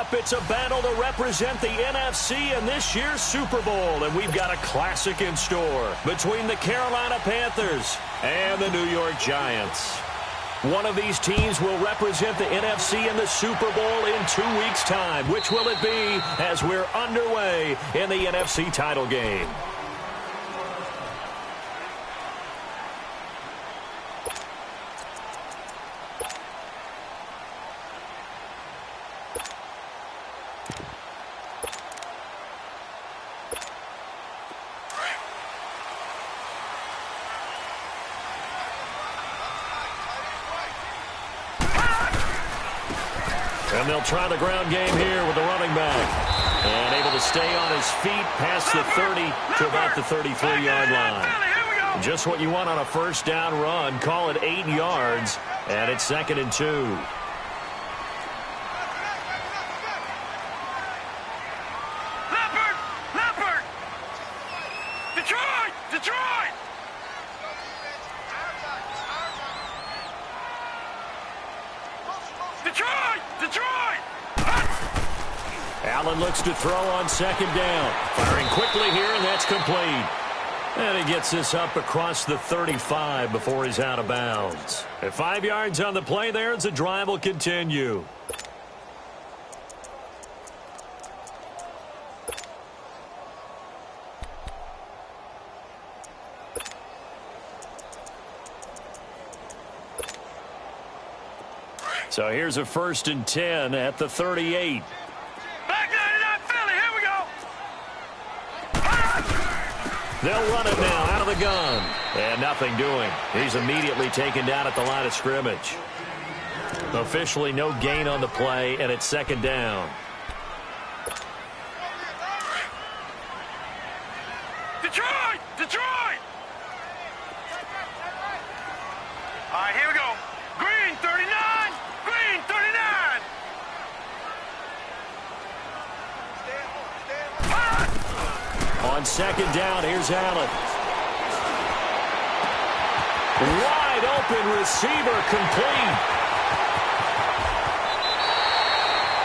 up, it's a battle to represent the NFC in this year's Super Bowl. And we've got a classic in store between the Carolina Panthers and the New York Giants. One of these teams will represent the NFC in the Super Bowl in 2 weeks' time. Which will it be as we're underway in the NFC title game? And they'll try the ground game here with the running back. And able to stay on his feet past the 30 to about the 33-yard line. Just what you want on a first down run. Call it 8 yards. And it's 2nd and 2. Leopard! Detroit! Allen looks to throw on 2nd down. Firing quickly here, and that's complete. And he gets this up across the 35 before he's out of bounds. At 5 yards on the play there, as the drive will continue. So here's a 1st and 10 at the 38. Back 99 Philly, here we go. They'll run it now out of the gun. And nothing doing. He's immediately taken down at the line of scrimmage. Officially no gain on the play, and it's 2nd down. Detroit! All right, here we go. Green 39. On 2nd down, here's Allen. Wide open receiver, complete.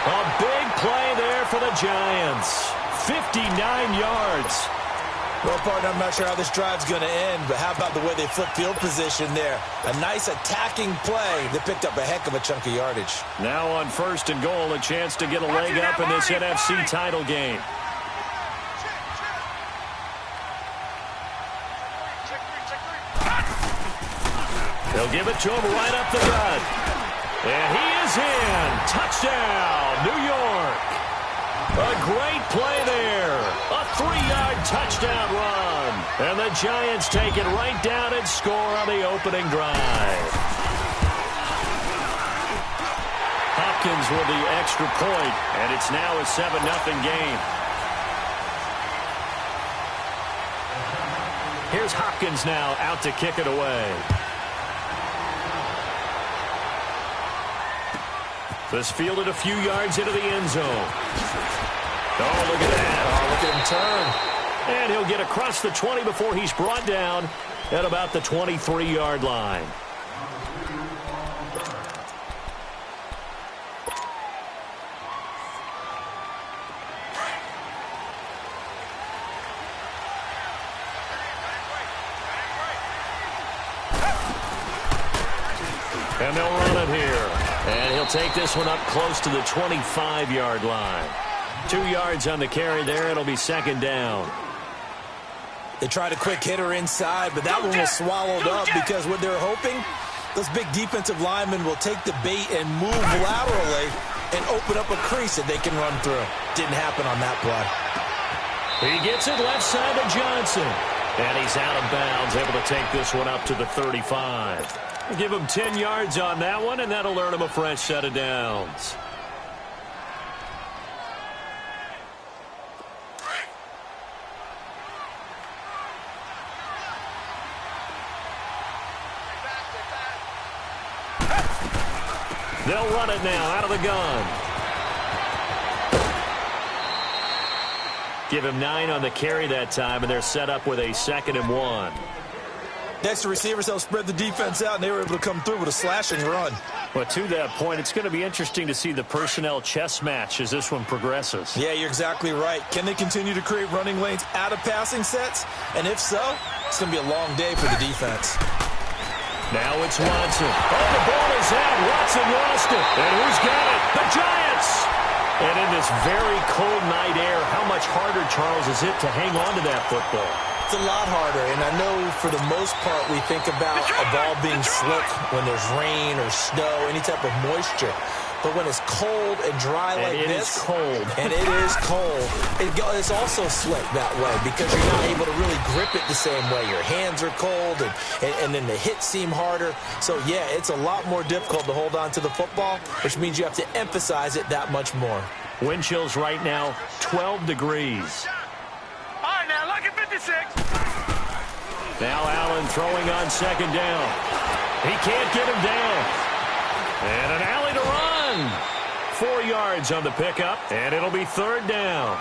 A big play there for the Giants. 59 yards. Well, partner, I'm not sure how this drive's going to end, but how about the way they flip field position there? A nice attacking play that picked up a heck of a chunk of yardage. Now on 1st and goal, a chance to get a leg up in this NFC title game. They'll give it to him right up the gut. And he is in. Touchdown, New York. A great play there. A 3-yard touchdown run. And the Giants take it right down and score on the opening drive. Hopkins with the extra point, and it's now a 7-0 game. Here's Hopkins now out to kick it away. This fielded a few yards into the end zone. Oh, look at that. Oh, look at him turn. And he'll get across the 20 before he's brought down at about the 23-yard line. And they'll run it here. And he'll take this one up close to the 25-yard line. 2 yards on the carry there. It'll be 2nd down. They tried a quick hitter inside, but that one was swallowed up because what they're hoping, those big defensive linemen will take the bait and move laterally and open up a crease that they can run through. Didn't happen on that play. He gets it left side to Johnson. And he's out of bounds, able to take this one up to the 35. Give him 10 yards on that one, and that'll earn him a fresh set of downs. They'll run it now out of the gun. Give him 9 on the carry that time, and they're set up with a 2nd and 1. Next, the receivers helped spread the defense out, and they were able to come through with a slashing run. Well, to that point, it's going to be interesting to see the personnel chess match as this one progresses. Yeah, you're exactly right. Can they continue to create running lanes out of passing sets? And if so, it's going to be a long day for the defense. Now it's Watson. Oh, the ball is out. Watson lost it. And who's got it? The Giants! And in this very cold night air, how much harder, Charles, is it to hang on to that football? It's a lot harder, and I know for the most part we think about a ball being slick when there's rain or snow, any type of moisture. But when it's cold and dry like this, it's cold. And it is cold, it's also slick that way because you're not able to really grip it the same way. Your hands are cold, and then the hits seem harder. So, yeah, it's a lot more difficult to hold on to the football, which means you have to emphasize it that much more. Wind chills right now, 12 degrees. All right, now, look at 56. Now Allen throwing on second down. He can't get him down. And an alley to run. 4 yards on the pickup, and it'll be third down.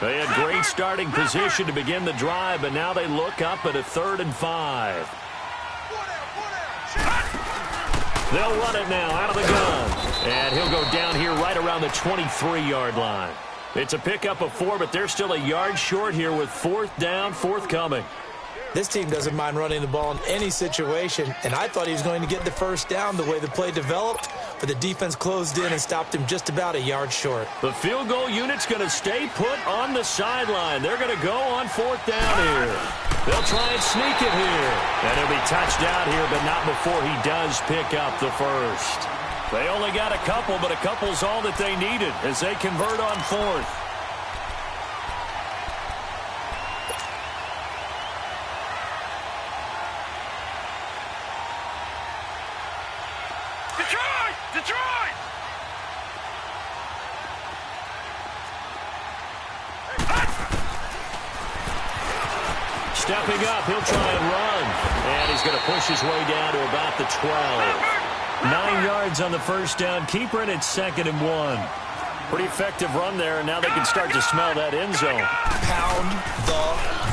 They had great starting position to begin the drive, but now they look up at a 3rd and 5. They'll run it now out of the gun. And he'll go down here right around the 23-yard line. It's a pickup of 4, but they're still a yard short here with 4th down, forthcoming. This team doesn't mind running the ball in any situation, and I thought he was going to get the first down the way the play developed, but the defense closed in and stopped him just about a yard short. The field goal unit's going to stay put on the sideline. They're going to go on 4th down here. They'll try and sneak it here. And he'll be touched out here, but not before he does pick up the first. They only got a couple, but a couple's all that they needed as they convert on 4th. Detroit! Detroit! Stepping up, he'll try and run. And he's going to push his way down to about the 12. 9 yards on the first down. Keeper in at 2nd and 1. Pretty effective run there, and now they can start to smell that end zone. Pound the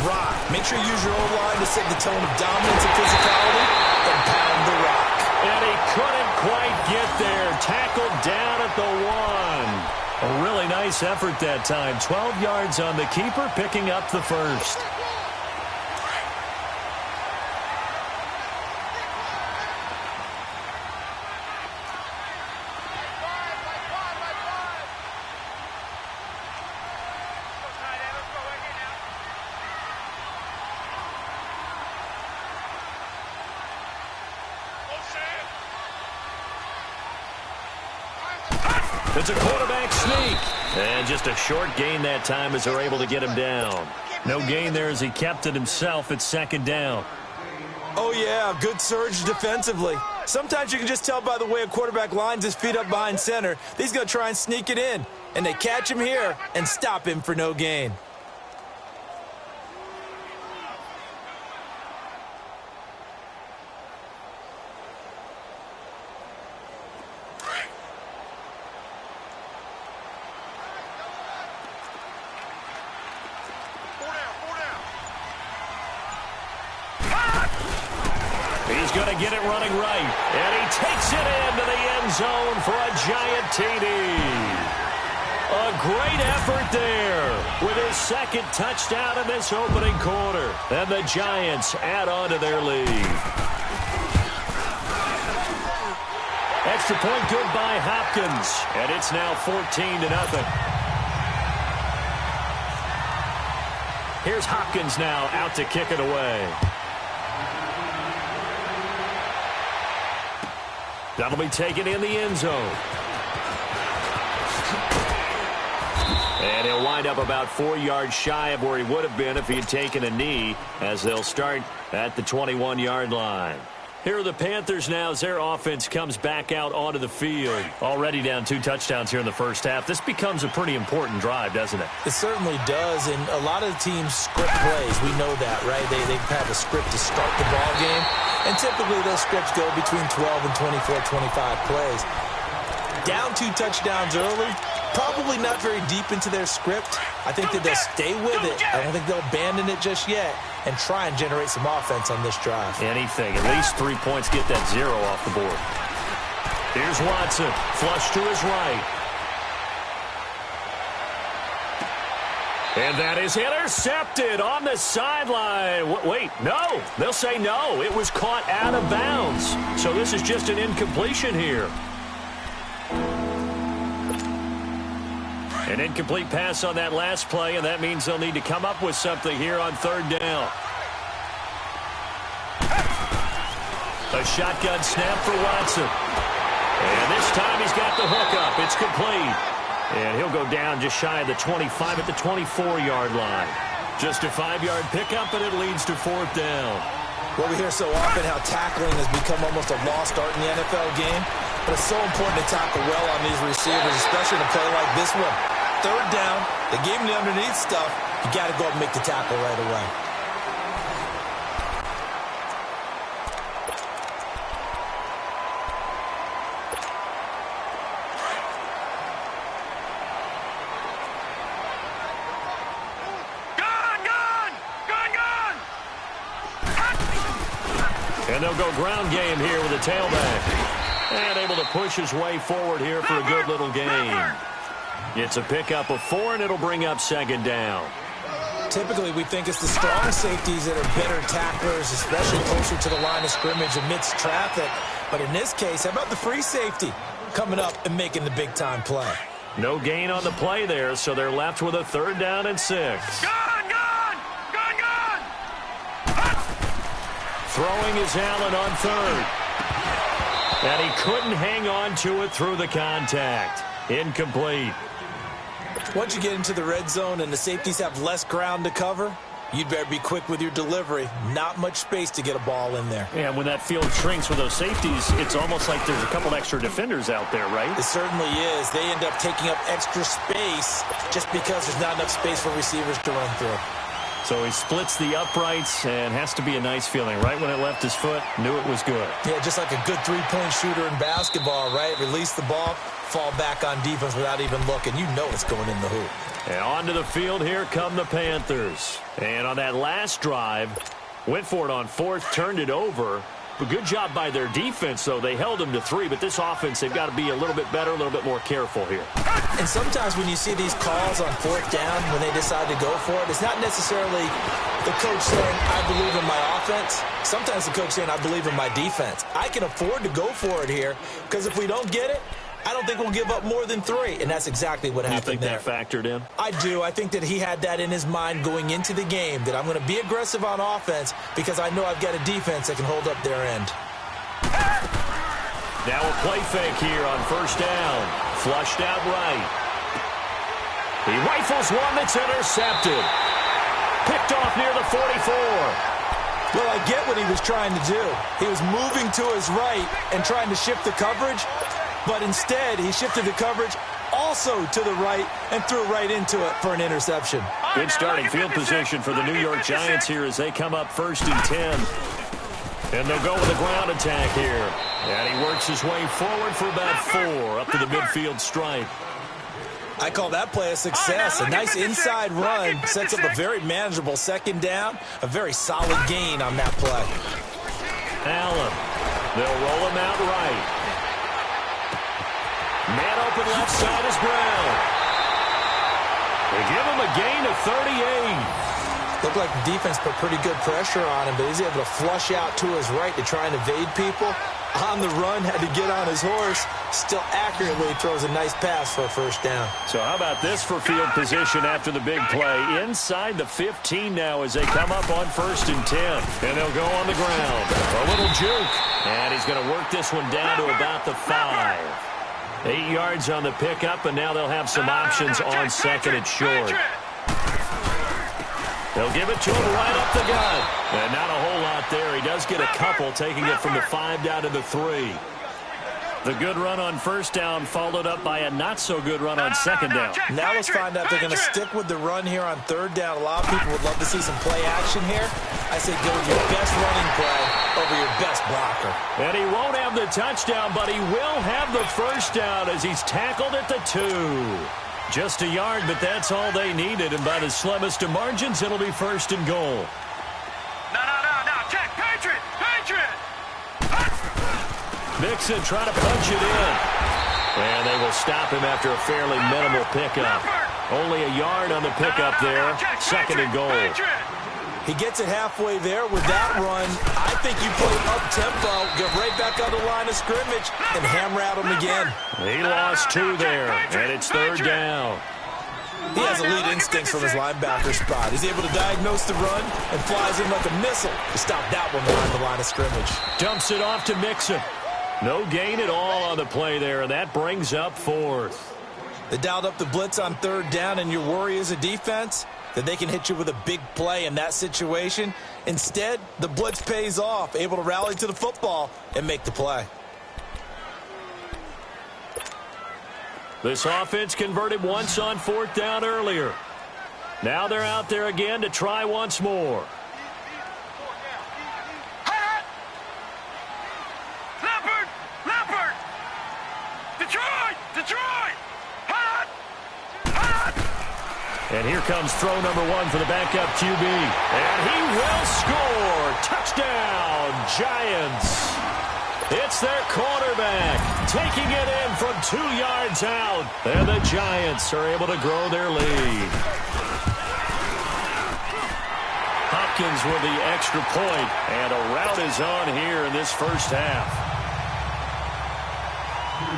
rock. Make sure you use your O-line to set the tone of dominance and physicality, and pound the rock. And he couldn't quite get there. Tackled down at the 1. A really nice effort that time. 12 yards on the keeper, picking up the first. It's a quarterback sneak. And just a short gain that time as they're able to get him down. No gain there as he kept it himself at 2nd down. Oh, yeah, good surge defensively. Sometimes you can just tell by the way a quarterback lines his feet up behind center. He's going to try and sneak it in. And they catch him here and stop him for no gain. He's going to get it running right. And he takes it into the end zone for a giant TD. A great effort there with his 2nd touchdown in this opening quarter. And the Giants add on to their lead. Extra point good by Hopkins. And it's now 14-0. Here's Hopkins now out to kick it away. That'll be taken in the end zone. And he'll wind up about 4 yards shy of where he would have been if he had taken a knee, as they'll start at the 21-yard line. Here are the Panthers now as their offense comes back out onto the field. Already down 2 touchdowns here in the first half. This becomes a pretty important drive, doesn't it? It certainly does, and a lot of the teams script plays. We know that, right? They have a script to start the ball game, and typically those scripts go between 12 and 24, 25 plays. Down 2 touchdowns early, probably not very deep into their script. I think that they'll stay with it. I don't think they'll abandon it just yet and try and generate some offense on this drive. Anything. At least 3 points, get that 0 off the board. Here's Watson. Flush to his right. And that is intercepted on the sideline. Wait, no. They'll say no. It was caught out of bounds. So this is just an incompletion here. An incomplete pass on that last play, and that means they'll need to come up with something here on 3rd down. A shotgun snap for Watson. And this time he's got the hook up. It's complete. And he'll go down just shy of the 25 at the 24-yard line. Just a 5-yard pickup, and it leads to 4th down. Well, we hear so often how tackling has become almost a lost art in the NFL game. But it's so important to tackle well on these receivers, especially in a play like this one. 3rd down, they gave him the underneath stuff. You got to go up and make the tackle right away. And they'll go ground game here with a tailback. And able to push his way forward here for a good little gain. It's a pickup of 4, and it'll bring up 2nd down. Typically, we think it's the strong safeties that are better tacklers, especially closer to the line of scrimmage amidst traffic. But in this case, how about the free safety coming up and making the big-time play? No gain on the play there, so they're left with a 3rd down and 6. Throwing is Allen on 3rd. And he couldn't hang on to it through the contact. Incomplete. Once you get into the red zone and the safeties have less ground to cover, you'd better be quick with your delivery. Not much space to get a ball in there. Yeah, when that field shrinks with those safeties, it's almost like there's a couple extra defenders out there, right? It certainly is. They end up taking up extra space just because there's not enough space for receivers to run through. So he splits the uprights, and has to be a nice feeling. Right when it left his foot, knew it was good. Yeah, just like a good three-point shooter in basketball, right? Release the ball, fall back on defense without even looking. You know it's going in the hoop. And onto the field, here come the Panthers. And on that last drive, went for it on 4th, turned it over. But good job by their defense, though. They held them to 3, but this offense, they've got to be a little bit better, a little bit more careful here. And sometimes when you see these calls on 4th down, when they decide to go for it, it's not necessarily the coach saying, I believe in my offense. Sometimes the coach saying, I believe in my defense. I can afford to go for it here, because if we don't get it, I don't think we'll give up more than 3, and that's exactly what happened there. You think that factored in? I do. I think that he had that in his mind going into the game, that I'm going to be aggressive on offense because I know I've got a defense that can hold up their end. Now a play fake here on 1st down. Flushed out right. He rifles one that's intercepted. Picked off near the 44. Well, I get what he was trying to do. He was moving to his right and trying to shift the coverage. But instead, he shifted the coverage also to the right and threw right into it for an interception. Good starting field position for the New York Giants here as they come up 1st and 10. And they'll go with a ground attack here. And he works his way forward for about 4 up to the midfield stripe. I call that play a success. A nice inside run sets up a very manageable 2nd down. A very solid gain on that play. Allen. They'll roll him out right. Man open left side is Brown. They give him a gain of 38. Looked like the defense put pretty good pressure on him, but he's able to flush out to his right to try and evade people. On the run, had to get on his horse. Still accurately throws a nice pass for a 1st down. So how about this for field position after the big play? Inside the 15 now as they come up on 1st and 10. And they'll go on the ground. A little juke. And he's going to work this one down to about the 5. 8 yards on the pickup, and now they'll have some options on 2nd and short. They'll give it to him right up the gut. And not a whole lot there. He does get a couple, taking it from the 5 down to the 3. The good run on first down followed up by a not-so-good run on second down. Now let's find out if they're going to stick with the run here on third down. A lot of people would love to see some play action here. I say go with your best running play over your best blocker. And he won't have the touchdown, but he will have the first down as he's tackled at the 2. Just a yard, but that's all they needed. And by the slimmest of margins, it'll be first and goal. No. Check. Patriot. Mixon trying to punch it in. And they will stop him after a fairly minimal pickup. Only a yard on the pickup there. Second and goal. He gets it halfway there with that run. I think you play up-tempo, get right back on the line of scrimmage, and hammer at him again. He lost 2 there, and it's third down. He has elite instincts from his linebacker spot. He's able to diagnose the run and flies in like a missile to stop that one behind the line of scrimmage. Dumps it off to Mixon. No gain at all on the play there, and that brings up fourth. They dialed up the blitz on third down, and your worry as a defense that they can hit you with a big play in that situation. Instead, the blitz pays off, able to rally to the football and make the play. This offense converted once on fourth down earlier. Now they're out there again to try once more. Leopard! Detroit! And here comes throw number 1 for the backup QB. And he will score. Touchdown, Giants. It's their quarterback taking it in from 2 yards out. And the Giants are able to grow their lead. Hopkins with the extra point. And a rout is on here in this first half.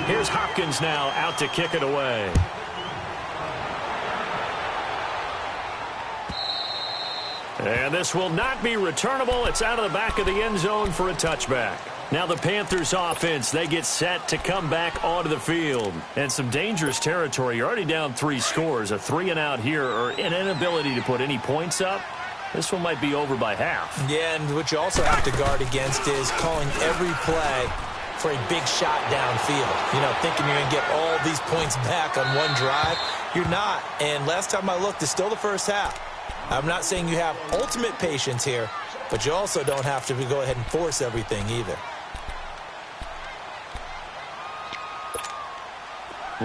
Here's Hopkins now out to kick it away. And this will not be returnable. It's out of the back of the end zone for a touchback. Now the Panthers offense, they get set to come back onto the field. And some dangerous territory. You're already down 3 scores. A 3-and-out here or an inability to put any points up. This one might be over by half. Yeah, and what you also have to guard against is calling every play for a big shot downfield. You know, thinking you're going to get all these points back on one drive. You're not. And last time I looked, it's still the first half. I'm not saying you have ultimate patience here, but you also don't have to go ahead and force everything either.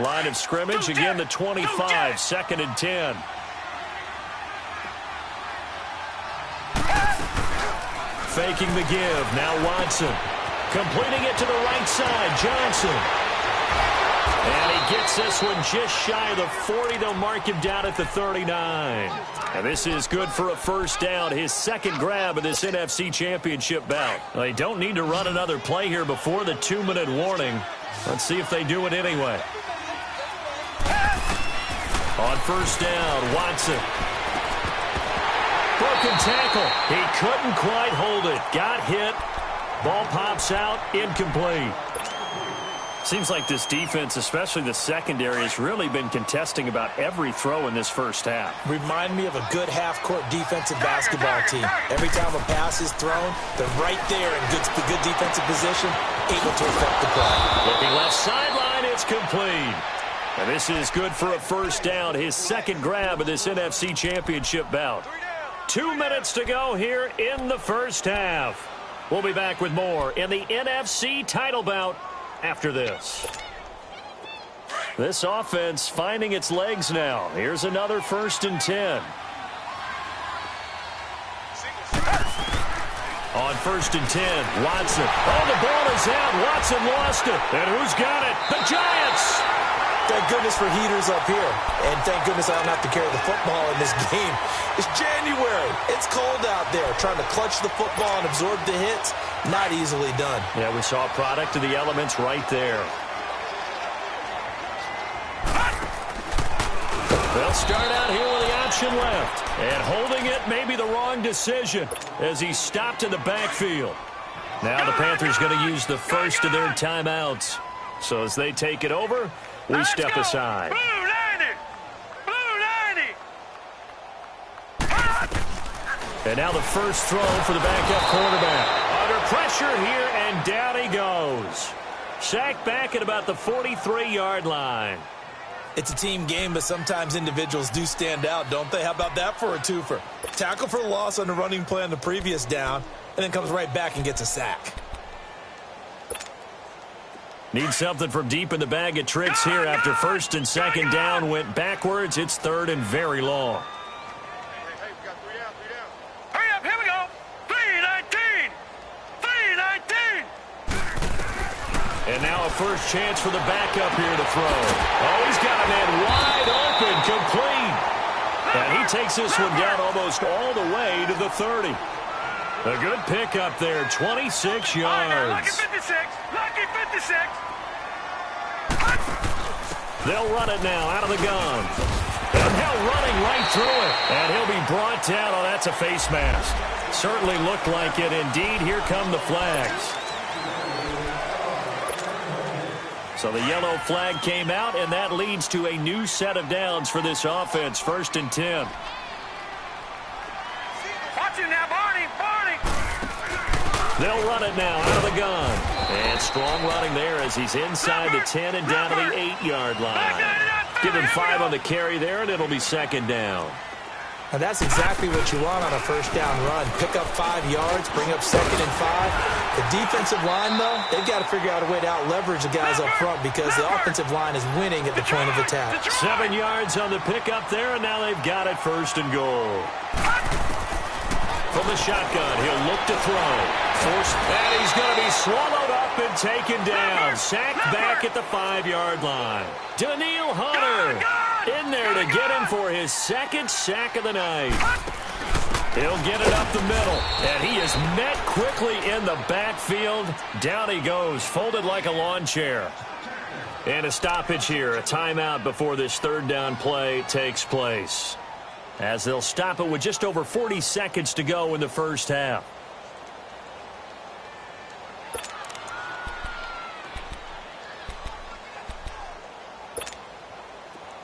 Line of scrimmage, again the 25, second and 10. Faking the give, now Watson. Completing it to the right side, Johnson. And he gets this one just shy of the 40. They'll mark him down at the 39. And this is good for a first down, his second grab of this NFC Championship bout. They don't need to run another play here before the 2-minute warning. Let's see if they do it anyway. On first down, Watson. Broken tackle. He couldn't quite hold it. Got hit. Ball pops out, incomplete. Seems like this defense, especially the secondary, has really been contesting about every throw in this first half. Remind me of a good half-court defensive basketball team. Every time a pass is thrown, they're right there in good defensive position, able to affect the play. Looking left sideline, it's complete. And this is good for a first down, his second grab of this NFC Championship bout. 2 minutes to go here in the first half. We'll be back with more in the NFC title bout after this. This offense finding its legs now. Here's another first and 10. On first and 10, Watson. Oh, the ball is out. Watson lost it. And who's got it? The Giants! Thank goodness for heaters up here. And thank goodness I don't have to carry the football in this game. It's January. It's cold out there. Trying to clutch the football and absorb the hits, not easily done. Yeah, we saw a product of the elements right there. They'll start out here with the option left. And holding it may be the wrong decision as he stopped in the backfield. Now the Panthers going to use the first of their timeouts. So as they take it over, we step aside. Blue 90! And now the first throw for the backup quarterback. Under pressure here, and down he goes. Sacked back at about the 43-yard line. It's a team game, but sometimes individuals do stand out, don't they? How about that for a twofer? Tackle for the loss on the running play on the previous down, and then comes right back and gets a sack. Need something from deep in the bag of tricks here after first and second down went backwards. It's third and very long. Hey, we got 3 down, 3 down. Hurry up, here we go. 3-19. 3-19. And now a first chance for the backup here to throw. Oh, he's got a man wide open, complete. And he takes this one down almost all the way to the 30. A good pickup there, 26 yards. Lucky 56. Lucky 56. They'll run it now out of the gun. And Hill running right through it. And he'll be brought down. Oh, that's a face mask. Certainly looked like it. Indeed, here come the flags. So the yellow flag came out, and that leads to a new set of downs for this offense. First and 10. Watch him now, Barney. Barney. They'll run it now out of the gun. And strong running there as he's inside the 10 and down to the 8-yard line. Give him 5 on the carry there, and it'll be second down. And that's exactly what you want on a first down run. Pick up 5 yards, bring up second and 5. The defensive line, though, they've got to figure out a way to out-leverage the guys up front because the offensive line is winning at the point of attack. 7 yards on the pickup there, and now they've got it first and goal. From the shotgun, he'll look to throw. And he's going to be swallowed up and taken down. Sacked back at the 5-yard line. Danielle Hunter in there to get him for his second sack of the night. He'll get it up the middle, and he is met quickly in the backfield. Down he goes, folded like a lawn chair. And a stoppage here, a timeout before this third down play takes place, as they'll stop it with just over 40 seconds to go in the first half.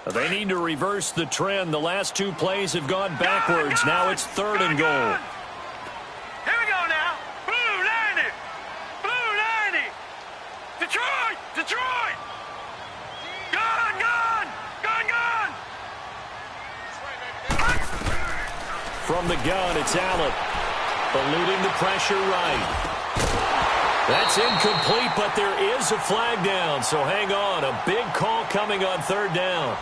They need to reverse the trend. The last 2 plays have gone backwards. Now it's third and goal. Here we go now. Blue 90. Blue 90. Detroit. Detroit. Gun, gun. Gun, gun. From the gun, it's Allen. Eluding the pressure right. That's incomplete, but there is a flag down, so hang on. A big call coming on third down.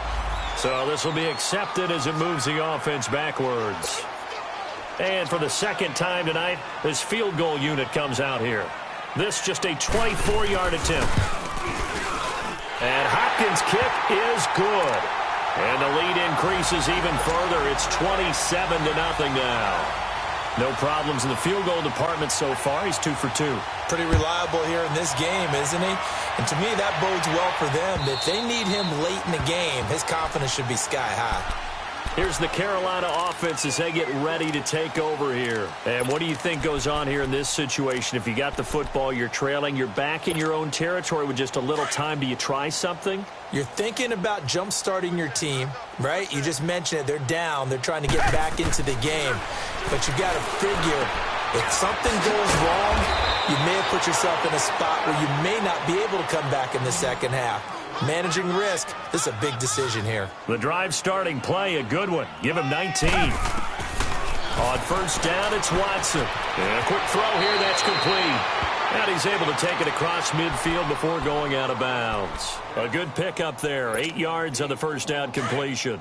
So this will be accepted as it moves the offense backwards. And for the second time tonight, this field goal unit comes out here. This just a 24-yard attempt. And Hopkins' kick is good. And the lead increases even further. It's 27-0 now. No problems in the field goal department so far. He's 2 for 2. Pretty reliable here in this game, isn't he? And to me, that bodes well for them. If they need him late in the game, his confidence should be sky high. Here's the Carolina offense as they get ready to take over here. And what do you think goes on here in this situation? If you got the football, you're trailing, you're back in your own territory with just a little time. Do you try something? You're thinking about jump-starting your team, right? You just mentioned it. They're down. They're trying to get back into the game. But you got to figure, if something goes wrong, you may have put yourself in a spot where you may not be able to come back in the second half. Managing risk, this is a big decision here. The drive starting play, a good one. Give him 19. On first down, it's Watson. And a quick throw here, that's complete. And he's able to take it across midfield before going out of bounds. A good pickup there, 8 yards on the first down completion.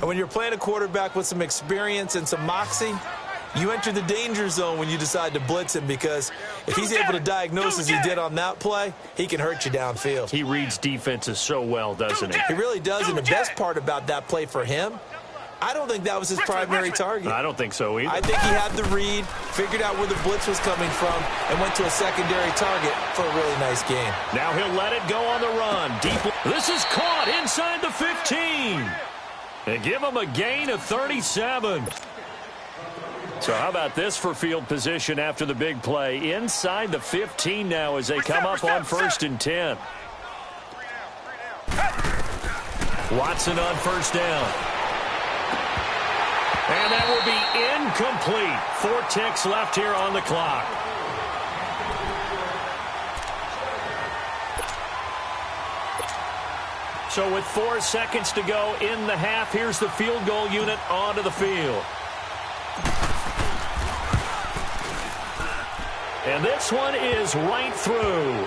And when you're playing a quarterback with some experience and some moxie, you enter the danger zone when you decide to blitz him, because if he's able to diagnose as he did on that play, he can hurt you downfield. He reads defenses so well, doesn't he? He really does, and the best part about that play for him, I don't think that was his primary target. I don't think so either. I think he had the read, figured out where the blitz was coming from, and went to a secondary target for a really nice game. Now he'll let it go on the run. Deep. This is caught inside the 15. They give him a gain of 37. So how about this for field position after the big play? Inside the 15 now as they come up on first and 10. Watson on first down. And that will be incomplete. 4 ticks left here on the clock. So with 4 seconds to go in the half, here's the field goal unit onto the field. And this one is right through.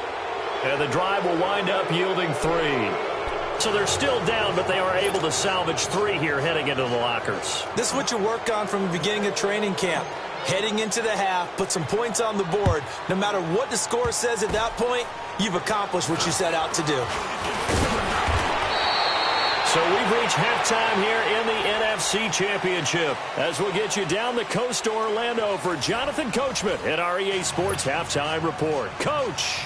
And the drive will wind up yielding 3. So they're still down, but they are able to salvage 3 here heading into the lockers. This is what you work on from the beginning of training camp. Heading into the half, put some points on the board. No matter what the score says at that point, you've accomplished what you set out to do. So we've reached halftime here in the NFC Championship as we'll get you down the coast to Orlando for Jonathan Coachman at our EA Sports Halftime Report. Coach!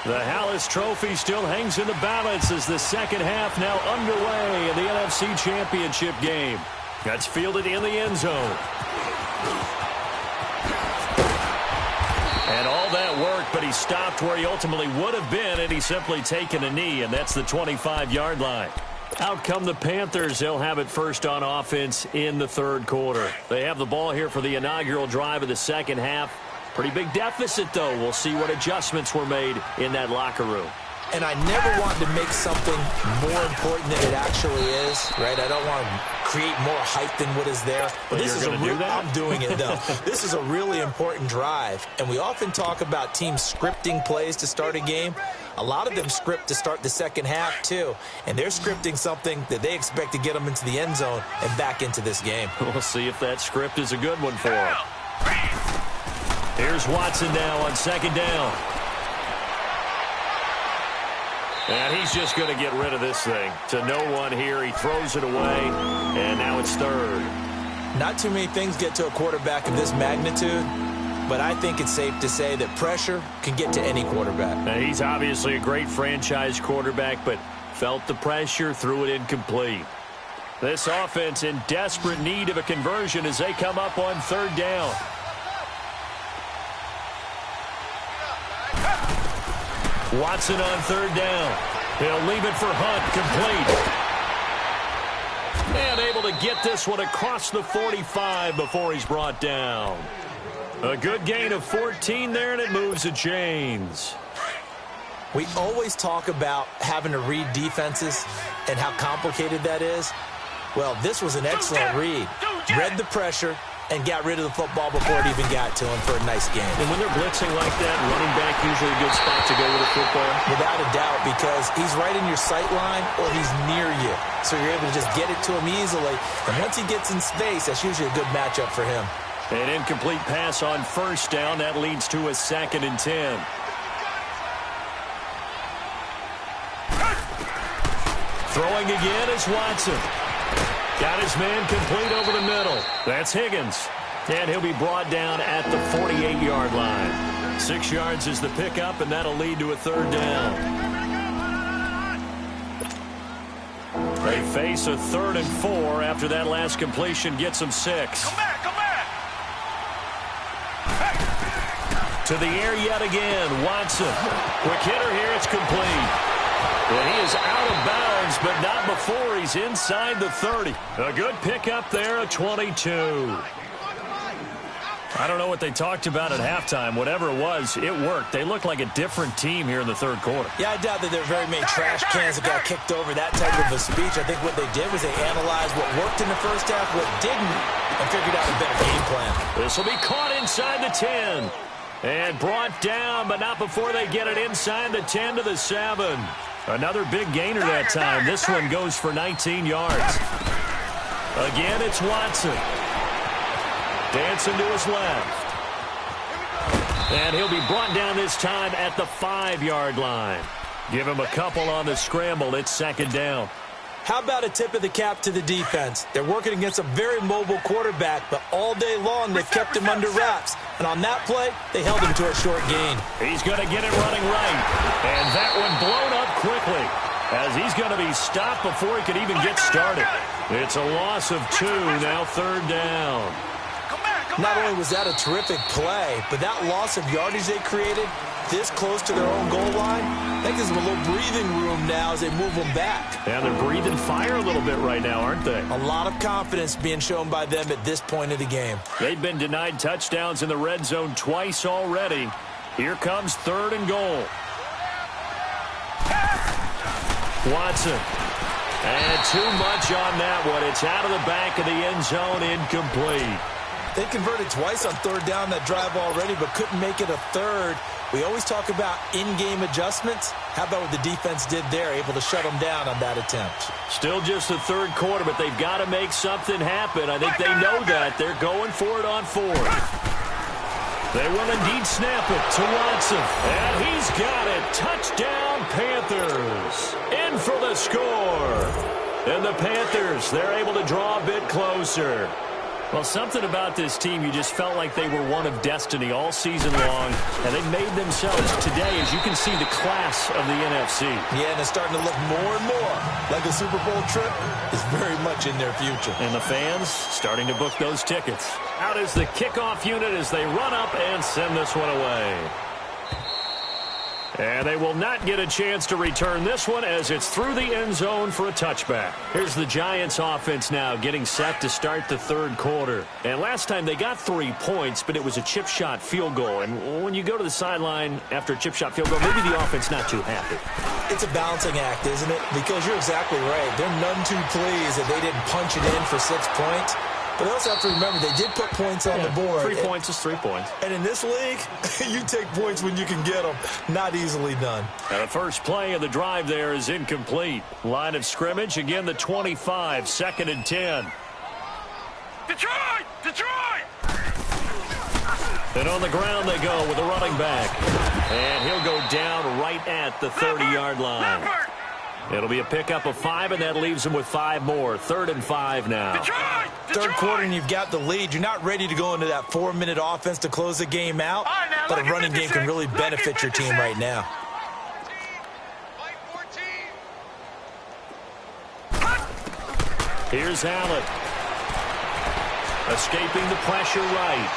The Hallis Trophy still hangs in the balance as the second half now underway in the NFC Championship game. That's fielded in the end zone. And all that work, but he stopped where he ultimately would have been, and he's simply taken a knee, and that's the 25-yard line. Out come the Panthers. They'll have it first on offense in the third quarter. They have the ball here for the inaugural drive of the second half. Pretty big deficit, though. We'll see what adjustments were made in that locker room. And I never want to make something more important than it actually is, right? I don't want to create more hype than what is there. But this is I'm doing it, though. This is a really important drive. And we often talk about teams scripting plays to start a game. A lot of them script to start the second half, too. And they're scripting something that they expect to get them into the end zone and back into this game. We'll see if that script is a good one for them. Here's Watson now on second down. And he's just going to get rid of this thing. To no one here. He throws it away, and now it's third. Not too many things get to a quarterback of this magnitude, but I think it's safe to say that pressure can get to any quarterback. Now, he's obviously a great franchise quarterback, but felt the pressure, threw it incomplete. This offense in desperate need of a conversion as they come up on third down. Watson on third down. He'll leave it for Hunt, complete. And able to get this one across the 45 before he's brought down. A good gain of 14 there, and it moves the chains. We always talk about having to read defenses and how complicated that is. Well, this was an excellent read. Read the pressure and got rid of the football before it even got to him for a nice game. And when they're blitzing like that, running back usually a good spot to go with the football? Without a doubt, because he's right in your sight line or he's near you. So you're able to just get it to him easily. And once he gets in space, that's usually a good matchup for him. An incomplete pass on first down. That leads to a 2nd and 10. Throwing again is Watson. Got his man complete over the middle. That's Higgins. And he'll be brought down at the 48-yard line. 6 yards is the pickup, and that'll lead to a third down. They face a 3rd and 4 after that last completion gets them 6. Come back, come back. To the air yet again, Watson. Quick hitter here, it's complete. And he is out of bounds, but not before he's inside the 30. A good pickup there, a 22. I don't know what they talked about at halftime. Whatever it was, it worked. They looked like a different team here in the third quarter. Yeah, I doubt that there are very many trash cans that got kicked over that type of a speech. I think what they did was they analyzed what worked in the first half, what didn't, and figured out a better game plan. This will be caught inside the 10. And brought down, but not before they get it inside the 10 to the 7. Another big gainer that time. This one goes for 19 yards. Again, it's Watson. Dancing to his left. And he'll be brought down this time at the 5-yard line. Give him a couple on the scramble. It's 2nd down. How about a tip of the cap to the defense? They're working against a very mobile quarterback, but all day long they've kept him under wraps. And on that play, they held him to a short gain. He's going to get it running right. And that one blown up quickly as he's going to be stopped before he could even get started. It's a loss of 2, now 3rd down. Not only was that a terrific play, but that loss of yardage they created this close to their own goal line, I think there's a little breathing room now as they move them back. And they're breathing fire a little bit right now, aren't they? A lot of confidence being shown by them at this point of the game. They've been denied touchdowns in the red zone twice already. Here comes 3rd and goal. Watson. And too much on that one. It's out of the back of the end zone, incomplete. They converted twice on third down that drive already, but couldn't make it a third. We always talk about in-game adjustments. How about what the defense did there, able to shut them down on that attempt? Still just the third quarter, but they've got to make something happen. I think they know that. They're going for it on fourth. They will indeed snap it to Watson. And he's got it. Touchdown, Panthers. In for the score. And the Panthers, they're able to draw a bit closer. Well, something about this team, you just felt like they were one of destiny all season long, and they made themselves today, as you can see, the class of the NFC. Yeah, and it's starting to look more and more like a Super Bowl trip is very much in their future. And the fans starting to book those tickets. Out is the kickoff unit as they run up and send this one away. And they will not get a chance to return this one as it's through the end zone for a touchback. Here's the Giants offense now getting set to start the third quarter. And last time they got 3 points, but it was a chip shot field goal. And when you go to the sideline after a chip shot field goal, maybe the offense not too happy. It's a balancing act, isn't it? Because you're exactly right. They're none too pleased that they didn't punch it in for 6 points. But they also have to remember they did put points on the board. 3 points is 3 points. And in this league, you take points when you can get them. Not easily done. And the first play of the drive there is incomplete. Line of scrimmage, again the 25, 2nd and 10. Detroit! Detroit! And on the ground they go with a running back. And he'll go down right at the 30-yard line. Leopard! It'll be a pickup of 5, and that leaves them with 5 more. 3rd and 5 now. Detroit! Third quarter, and you've got the lead. You're not ready to go into that 4-minute offense to close the game out, right, now, but a look at running game 56. can really benefit your team right now. Here's Allen. Escaping the pressure right.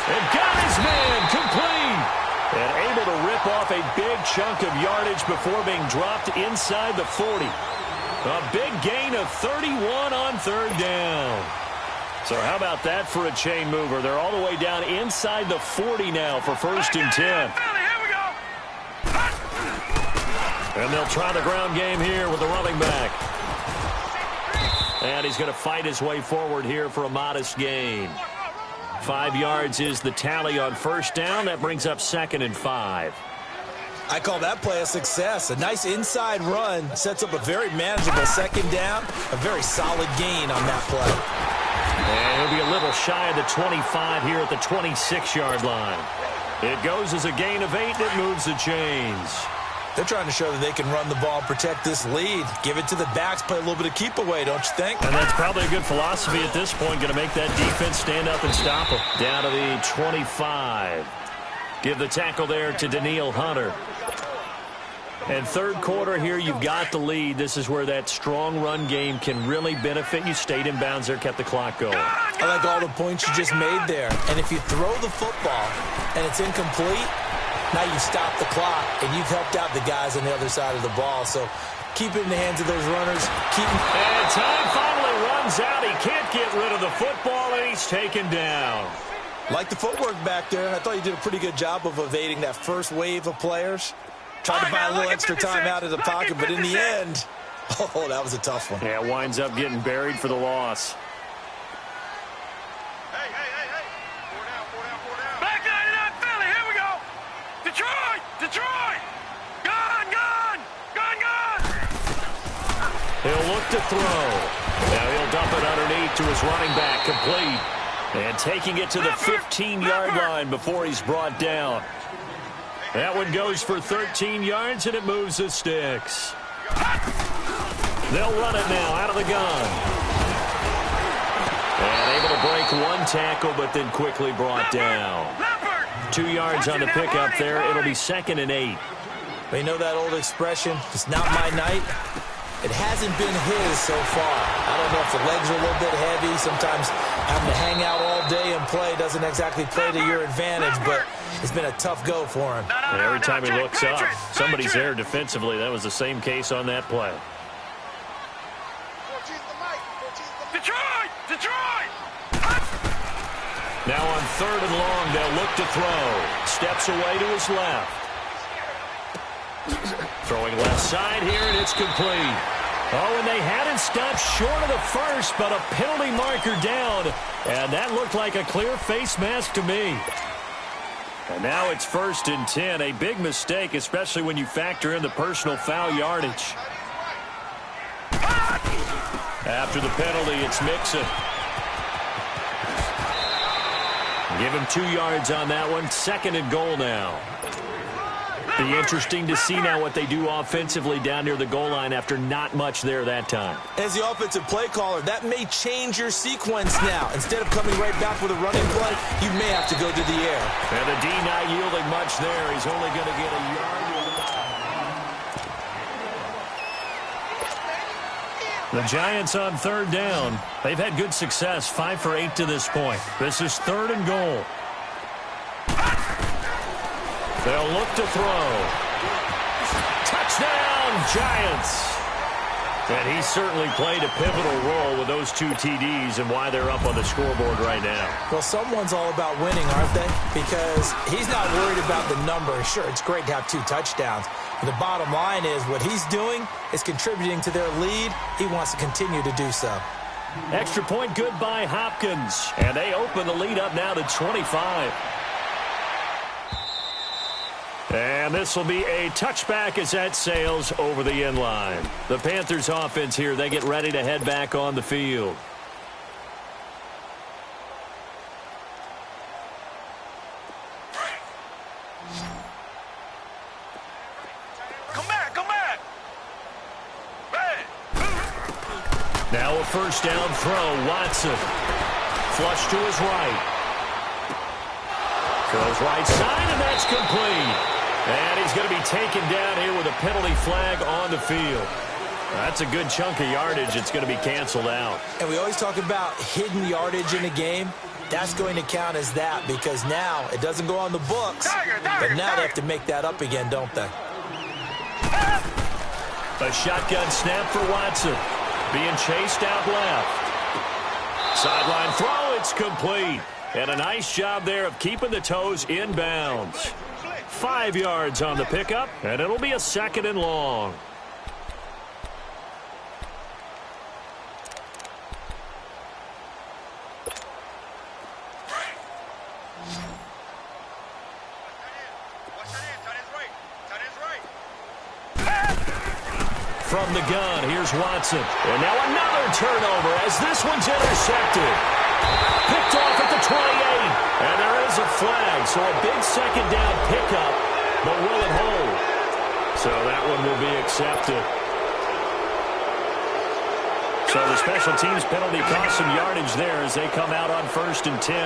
And got his man complete. And able to rip off a big chunk of yardage before being dropped inside the 40. A big gain of 31 on third down. So how about that for a chain mover? They're all the way down inside the 40 now for 1st and 10. Here we go. And they'll try the ground game here with the running back. And he's going to fight his way forward here for a modest gain. 5 yards is the tally on first down. That brings up 2nd and 5. I call that play a success. A nice inside run sets up a very manageable 2nd down. A very solid gain on that play. And he'll be a little shy of the 25 here at the 26-yard line. It goes as a gain of 8, and it moves the chains. They're trying to show that they can run the ball, protect this lead. Give it to the backs, play a little bit of keep away, don't you think? And that's probably a good philosophy at this point. Going to make that defense stand up and stop them. Down to the 25. Give the tackle there to Danielle Hunter. And third quarter here, you've got the lead. This is where that strong run game can really benefit you. Stayed in bounds there, kept the clock going. I like all the points you just made there. And if you throw the football and it's incomplete, now you stop the clock, and you've helped out the guys on the other side of the ball. So keep it in the hands of those runners. And time finally runs out. He can't get rid of the football, and he's taken down. Like the footwork back there. I thought you did a pretty good job of evading that first wave of players. Tried to buy a little extra time out of the pocket, but in the end, oh, that was a tough one. Yeah, winds up getting buried for the loss. Hey. 4 down. Back 99, Philly. Here we go. Detroit. Gone. He'll look to throw. Now he'll dump it underneath to his running back, complete. And taking it to the 15-yard line before he's brought down. That one goes for 13 yards, and it moves the sticks. They'll run it now out of the gun. And able to break one tackle, but then quickly brought down. 2 yards on the pickup there. It'll be 2nd and 8. You know that old expression, it's not my night? It hasn't been his so far. I don't know if the legs are a little bit heavy. Sometimes having to hang out all day and play doesn't exactly play to your advantage, but it's been a tough go for him. And every time he looks up, somebody's there defensively. That was the same case on that play. Detroit! Now on 3rd and long, they'll look to throw. Steps away to his left. Throwing left side here, and it's complete. Oh, and they hadn't stopped short of the first, but a penalty marker down. And that looked like a clear face mask to me. And now it's 1st and 10. A big mistake, especially when you factor in the personal foul yardage. After the penalty, it's Mixon. Give him 2 yards on that one. 2nd and goal now. Be interesting to see now what they do offensively down near the goal line after not much there that time. As the offensive play caller, that may change your sequence now. Instead of coming right back with a running play, you may have to go to the air. And the D not yielding much there. He's only going to get a yard. The Giants on 3rd down. They've had good success, 5 for 8 to this point. This is 3rd and goal. They'll look to throw. Touchdown, Giants. And he certainly played a pivotal role with those 2 TDs and why they're up on the scoreboard right now. Well, someone's all about winning, aren't they? Because he's not worried about the number. Sure, it's great to have 2 touchdowns. But the bottom line is what he's doing is contributing to their lead. He wants to continue to do so. Extra point good by Hopkins. And they open the lead up now to 25. And this will be a touchback as that sails over the end line. The Panthers offense here, they get ready to head back on the field. Come back. Hey. Now a 1st down throw. Watson. Flush to his right. Goes right side, and that's complete. And he's going to be taken down here with a penalty flag on the field. That's a good chunk of yardage. It's going to be canceled out. And we always talk about hidden yardage in a game. That's going to count as that because now it doesn't go on the books. But now they have to make that up again, don't they? A shotgun snap for Watson. Being chased out left. Sideline throw, it's complete. And a nice job there of keeping the toes inbounds. 5 yards on the pickup, and it'll be a 2nd and long. From the gun, here's Watson. And now another turnover as this one's intercepted. Picked off at the 28. And there is a flag, so a big 2nd down pickup, but will it hold? So that one will be accepted. So the special teams penalty cost some yardage there as they come out on 1st and 10.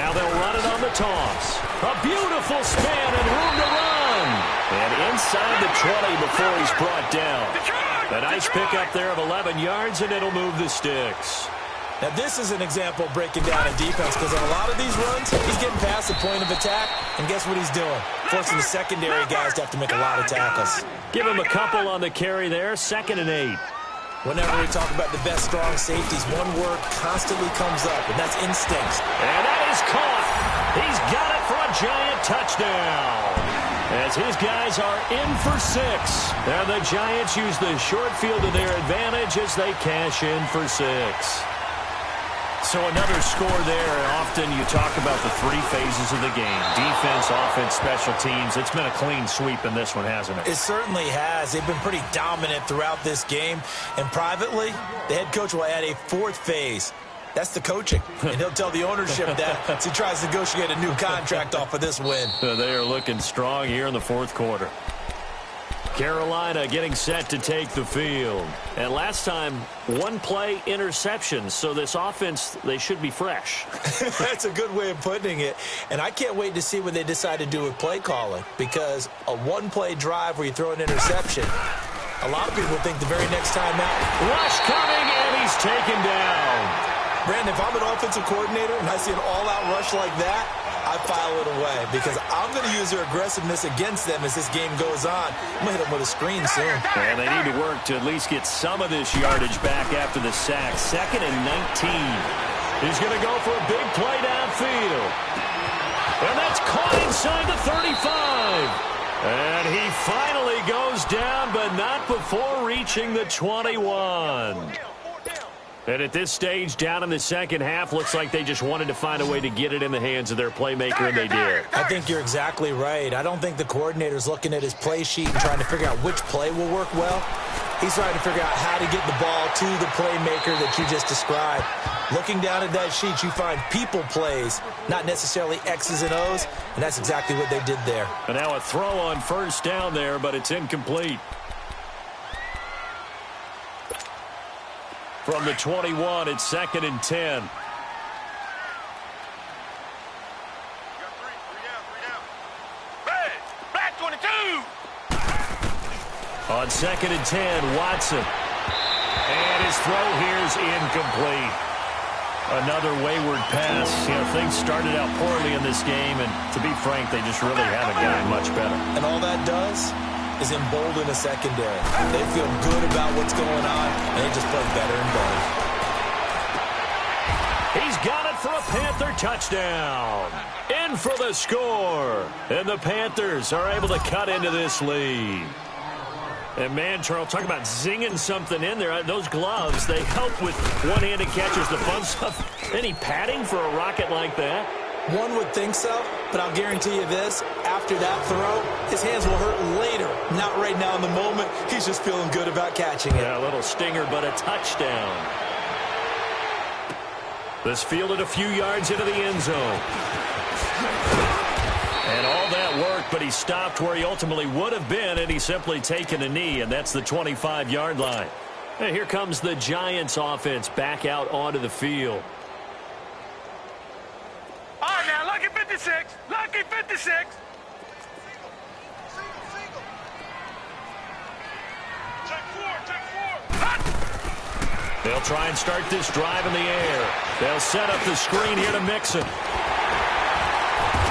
Now they'll run it on the toss. A beautiful span and room to run. And inside the 20 before he's brought down. A nice pickup there of 11 yards, and it'll move the sticks. Now, this is an example of breaking down in defense because on a lot of these runs, he's getting past the point of attack, and guess what he's doing? Forcing the secondary guys to have to make a lot of tackles. Give him a couple on the carry there, 2nd and 8. Whenever we talk about the best strong safeties, one word constantly comes up, and that's instinct. And that is caught. He's got it for a Giant touchdown. As his guys are in for 6. And the Giants use the short field to their advantage as they cash in for 6. So another score there. Often you talk about the 3 phases of the game. Defense, offense, special teams. It's been a clean sweep in this one, hasn't it? It certainly has. They've been pretty dominant throughout this game. And privately, the head coach will add a 4th phase. That's the coaching. And he'll tell the ownership that as he tries to negotiate a new contract off of this win. They are looking strong here in the 4th quarter. Carolina getting set to take the field. And last time, 1 play interception. So this offense, they should be fresh. That's a good way of putting it. And I can't wait to see what they decide to do with play calling. Because a 1-play drive where you throw an interception, a lot of people think the very next time out. Rush coming, and he's taken down. Brandon, if I'm an offensive coordinator and I see an all-out rush like that, I file it away because I'm going to use their aggressiveness against them as this game goes on. I'm going to hit them with a screen soon. And they need to work to at least get some of this yardage back after the sack. 2nd and 19. He's going to go for a big play downfield. And that's caught inside the 35. And he finally goes down, but not before reaching the 21. And at this stage, down in the second half, looks like they just wanted to find a way to get it in the hands of their playmaker, and they did. I think you're exactly right. I don't think the coordinator's looking at his play sheet and trying to figure out which play will work well. He's trying to figure out how to get the ball to the playmaker that you just described. Looking down at that sheet, you find people plays, not necessarily X's and O's, and that's exactly what they did there. And now a throw on first down there, but it's incomplete. From the 21, it's 2nd and 10. Red, black 22. On 2nd and 10, Watson. And his throw here is incomplete. Another wayward pass. You know, things started out poorly in this game, and to be frank, they just really haven't gotten much better. And all that does is embolden a secondary. They feel good about what's going on, and they just play better and better. He's got it for a Panther touchdown. In for the score. And the Panthers are able to cut into this lead. And, man, Charles, talk about zinging something in there. Those gloves, they help with one-handed catches, the fun stuff. Any padding for a rocket like that? One would think so, but I'll guarantee you this. After that throw, his hands will hurt later. Not right now in the moment. He's just feeling good about catching it. Yeah, a little stinger, but a touchdown. This fielded a few yards into the end zone. And all that worked, but he stopped where he ultimately would have been, and he's simply taken a knee, and that's the 25-yard line. And here comes the Giants offense back out onto the field. All right, now, lucky 56. Lucky 56. Check four. They'll try and start this drive in the air. They'll set up the screen here to Mixon.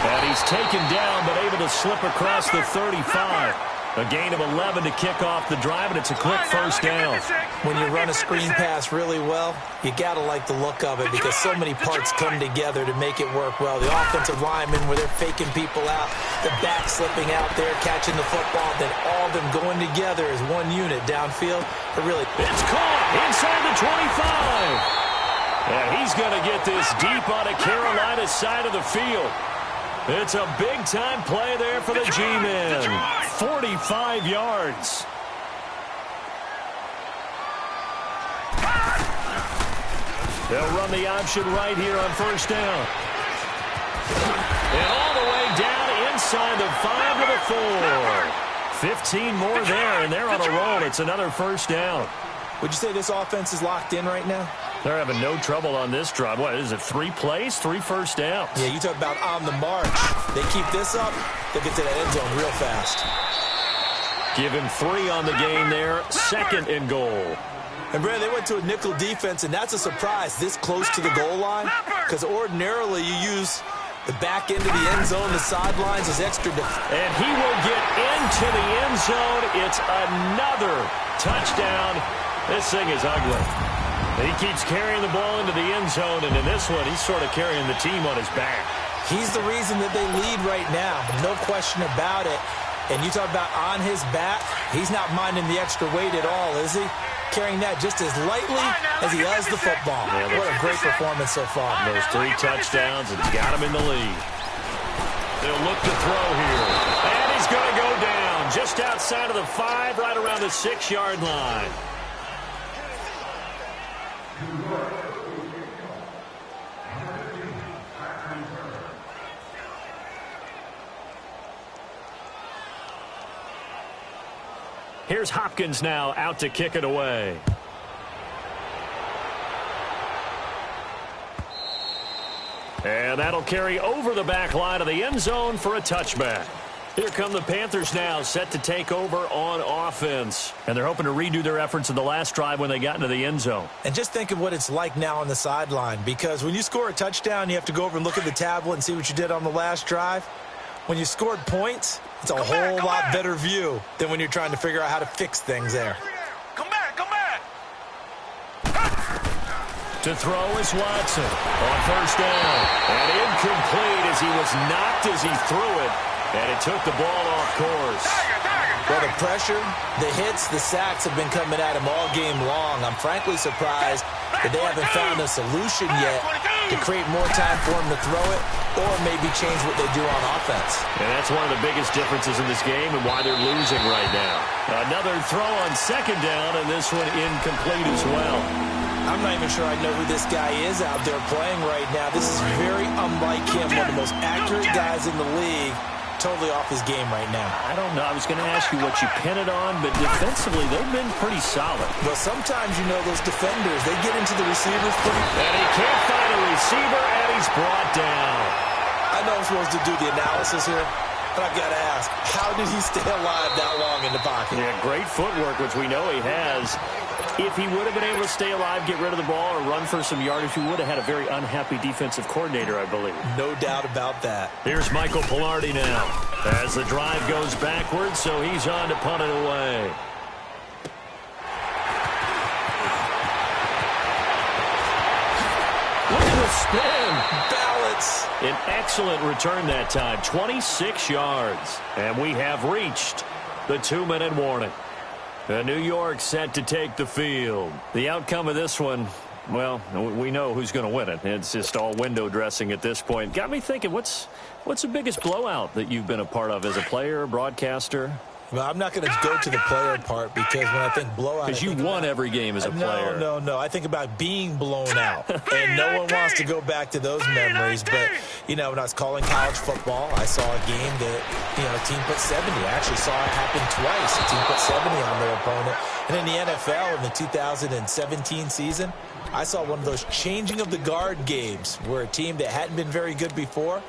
And he's taken down, but able to slip across the 35. A gain of 11 to kick off the drive, and it's a quick first down. When you run a screen pass really well, you got to like the look of it because so many parts come together to make it work well. The offensive linemen where they're faking people out, the back slipping out there, catching the football, then all of them going together as one unit downfield. It's caught inside the 25. And he's going to get this deep on a Carolina side of the field. It's a big-time play there for the G-men. 45 yards. They'll run the option right here on first down. And all the way down inside the 5 to the 4. 15 more there, and they're on a roll. It's another first down. Would you say this offense is locked in right now? They're having no trouble on this drive. What is it, 3 plays, 3 first downs? Yeah, you talk about on the march. They keep this up, they'll get to that end zone real fast. Give him 3 on the game there, 2nd and goal. And, Brad, they went to a nickel defense, and that's a surprise this close to the goal line because ordinarily you use the back end of the end zone, the sidelines as extra defense. And he will get into the end zone. It's another touchdown. This thing is ugly. He keeps carrying the ball into the end zone, and in this one, he's sort of carrying the team on his back. He's the reason that they lead right now, no question about it. And you talk about on his back, he's not minding the extra weight at all, is he? Carrying that just as lightly as he does the football. Yeah, what a great performance so far. Those 3 touchdowns, it's got him in the lead. They'll look to throw here. And he's going to go down just outside of the 5, right around the 6-yard line. Here's Hopkins now out to kick it away. And that'll carry over the back line of the end zone for a touchback. Here come the Panthers now, set to take over on offense. And they're hoping to redo their efforts in the last drive when they got into the end zone. And just think of what it's like now on the sideline, because when you score a touchdown, you have to go over and look at the tablet and see what you did on the last drive. When you scored points, it's a whole lot better view than when you're trying to figure out how to fix things there. Come back, come back. To throw is Watson on first down. And incomplete as he was knocked as he threw it. And it took the ball off course. Well, the pressure, the hits, the sacks have been coming at him all game long. I'm frankly surprised that they haven't found a solution yet to create more time for him to throw it or maybe change what they do on offense. And that's one of the biggest differences in this game and why they're losing right now. Another throw on second down, and this one incomplete as well. I'm not even sure I know who this guy is out there playing right now. This is very unlike him, one of the most accurate guys in the league. Totally off his game right now. I don't know. I was going to ask you what you pin it on, but defensively, they've been pretty solid. Well, sometimes, you know, those defenders, they get into the receivers pretty... And he can't find a receiver, and he's brought down. I know I'm supposed to do the analysis here, but I've got to ask, how did he stay alive that long in the pocket? Yeah, great footwork, which we know he has. If he would have been able to stay alive, get rid of the ball, or run for some yardage, he would have had a very unhappy defensive coordinator, I believe. No doubt about that. Here's Michael Palardy now. As the drive goes backwards, so he's on to punt it away. Look at the spin. Balance. An excellent return that time. 26 yards. And we have reached the 2-minute warning. New York set to take the field. The outcome of this one, well, we know who's going to win it. It's just all window dressing at this point. Got me thinking, what's the biggest blowout that you've been a part of as a player, broadcaster? Well, I'm not going to go to the player part because when I think blowout... Because you won every game as a player. No. I think about being blown out. And no one wants to go back to those memories. But, you know, when I was calling college football, I saw a game that, you know, a team put 70. I actually saw it happen twice. A team put 70 on their opponent. And in the NFL, in the 2017 season, I saw one of those changing of the guard games where a team that hadn't been very good before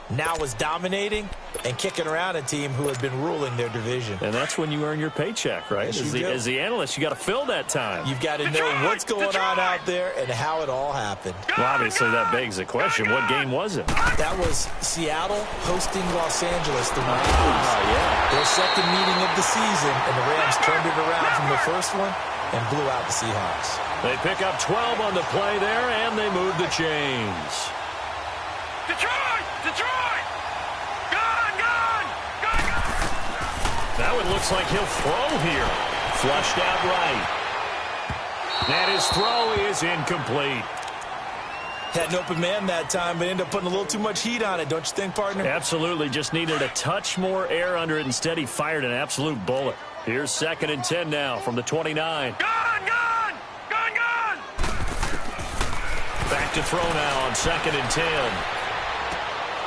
now was dominating and kicking around a team who had been ruling their division. And that's when you earn your paycheck, right? Yes, as the analyst, you got to fill that time. You've got to know what's going on out there and how it all happened. Well, obviously, that begs the question, what game was it? That was Seattle hosting Los Angeles, the Rams. Yeah. Their second meeting of the season, and the Rams turned it around from the first one and blew out the Seahawks. They pick up 12 on the play there, and they move the chains. Detroit! Detroit! Gone! Now it looks like he'll throw here. Flushed out right. And his throw is incomplete. Had an open man that time, but ended up putting a little too much heat on it, don't you think, partner? Absolutely. Just needed a touch more air under it. Instead, he fired an absolute bullet. Here's 2nd and 10 now from the 29. Gone! Back to throw now on 2nd and 10.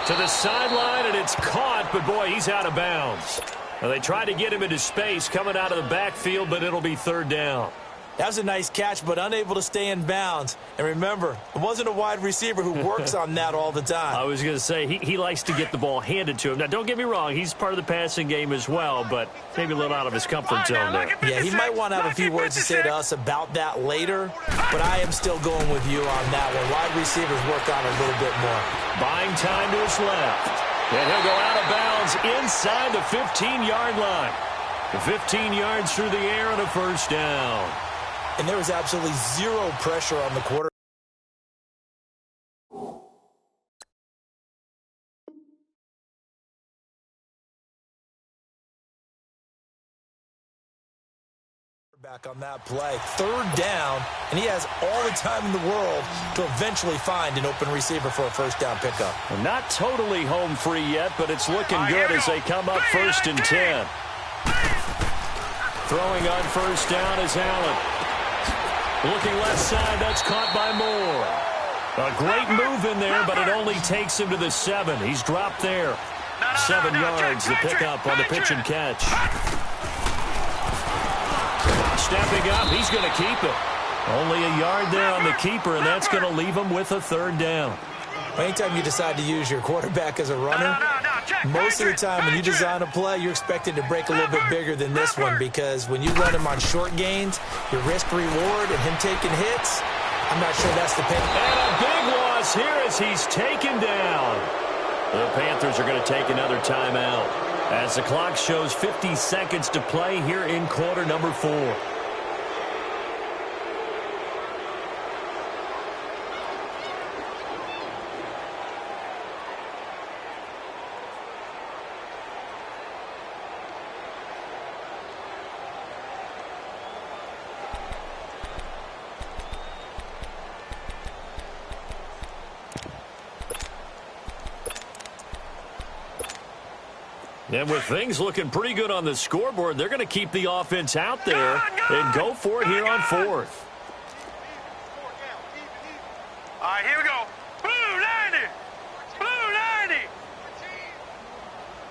To the sideline, and it's caught, but boy, he's out of bounds. Now, they tried to get him into space coming out of the backfield, but it'll be 3rd down. That was a nice catch, but unable to stay in bounds. And remember, it wasn't a wide receiver who works on that all the time. I was going to say, he likes to get the ball handed to him. Now, don't get me wrong, he's part of the passing game as well, but maybe a little out of his comfort zone there. Yeah, he might want to have a few words to say to us about that later, but I am still going with you on that one. Wide receivers work on it a little bit more. Buying time to his left. And he'll go out of bounds inside the 15-yard line. 15 yards through the air and a 1st down. And there was absolutely zero pressure on the quarterback. Back on that play. 3rd down, and he has all the time in the world to eventually find an open receiver for a 1st down pickup. Well, not totally home free yet, but it's looking good as they come up 1st and 10. Throwing on 1st down is Allen. Looking left side, that's caught by Moore. A great move in there, but it only takes him to the 7. He's dropped there. 7 yards, the pickup on the pitch and catch. Stepping up, he's going to keep it. Only a yard there on the keeper, and that's going to leave him with a 3rd down. Anytime you decide to use your quarterback as a runner, most of the time when you design a play, you're expected to break a little bit bigger than this one because when you run him on short gains, your risk-reward and him taking hits, I'm not sure that's the pick. And a big loss here as he's taken down. The Panthers are going to take another timeout as the clock shows 50 seconds to play here in quarter number 4. And with things looking pretty good on the scoreboard, they're going to keep the offense out there and go for it here on fourth. All right, here we go. Blue 90. Blue 90.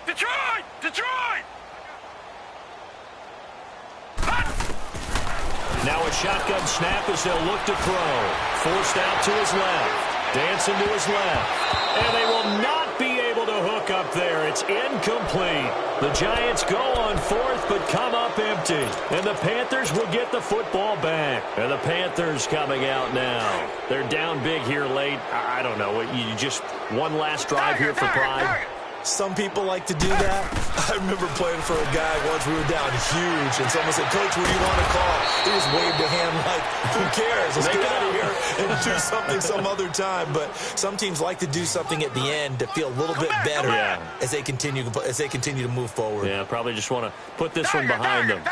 Detroit. Detroit. Now a shotgun snap as they'll look to throw. Forced out to his left. Dancing to his left. And they will not be able to hook up there. It's incomplete. The Giants go on fourth but come up empty. And the Panthers will get the football back. And the Panthers coming out now. They're down big here late. I don't know. You just one last drive here for pride. Some people like to do that. I remember playing for a guy once. We were down huge, and someone said, "Coach, what do you want to call?" He just waved a hand like, "Who cares? Let's get out of here and do something some other time." But some teams like to do something at the end to feel a little bit better as they continue to move forward. Yeah, probably just want to put this one behind them.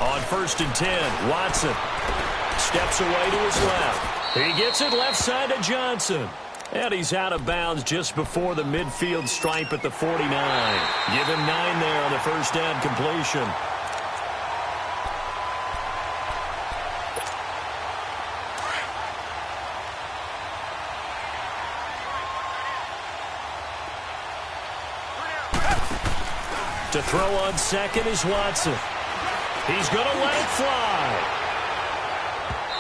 On 1st and 10, Watson steps away to his left. He gets it left side to Johnson. And he's out of bounds just before the midfield stripe at the 49. Give him 9 there on the first down completion. To throw on second is Watson. He's going to let it fly.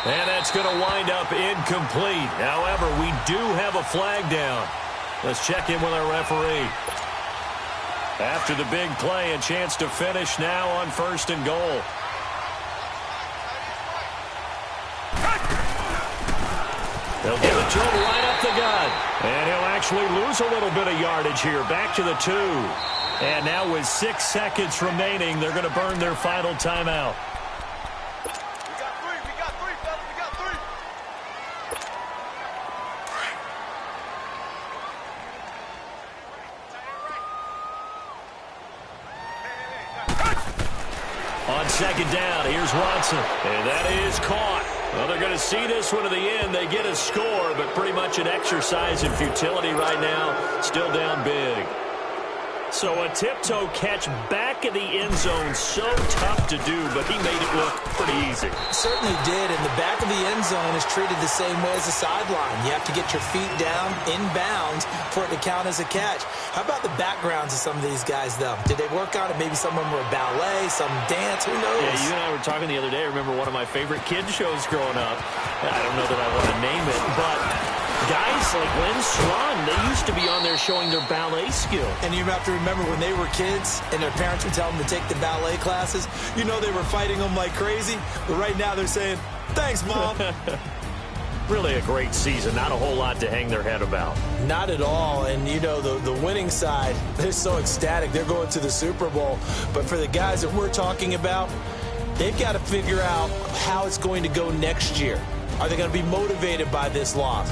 And that's going to wind up incomplete. However, we do have a flag down. Let's check in with our referee. After the big play, a chance to finish now on 1st and goal. They'll give it to him right up the gut. And he'll actually lose a little bit of yardage here. Back to the 2. And now with 6 seconds remaining, they're going to burn their final timeout. On 2nd down, here's Watson. And that is caught. Well, they're going to see this one to the end. They get a score, but pretty much an exercise in futility right now. Still down big. So a tiptoe catch back in the end zone, so tough to do, but he made it look pretty easy. Certainly did, and the back of the end zone is treated the same way as the sideline. You have to get your feet down in bounds for it to count as a catch. How about the backgrounds of some of these guys, though? Did they work on it? Maybe some of them were ballet, some dance, who knows? Yeah, you and I were talking the other day. I remember one of my favorite kids shows growing up. I don't know that I want to name it, but guys like Lynn Swan, they used to be on there showing their ballet skill. And you have to remember when they were kids and their parents would tell them to take the ballet classes, you know they were fighting them like crazy. But right now they're saying, "Thanks, Mom." Really a great season. Not a whole lot to hang their head about. Not at all. And, you know, the winning side, they're so ecstatic. They're going to the Super Bowl. But for the guys that we're talking about, they've got to figure out how it's going to go next year. Are they going to be motivated by this loss?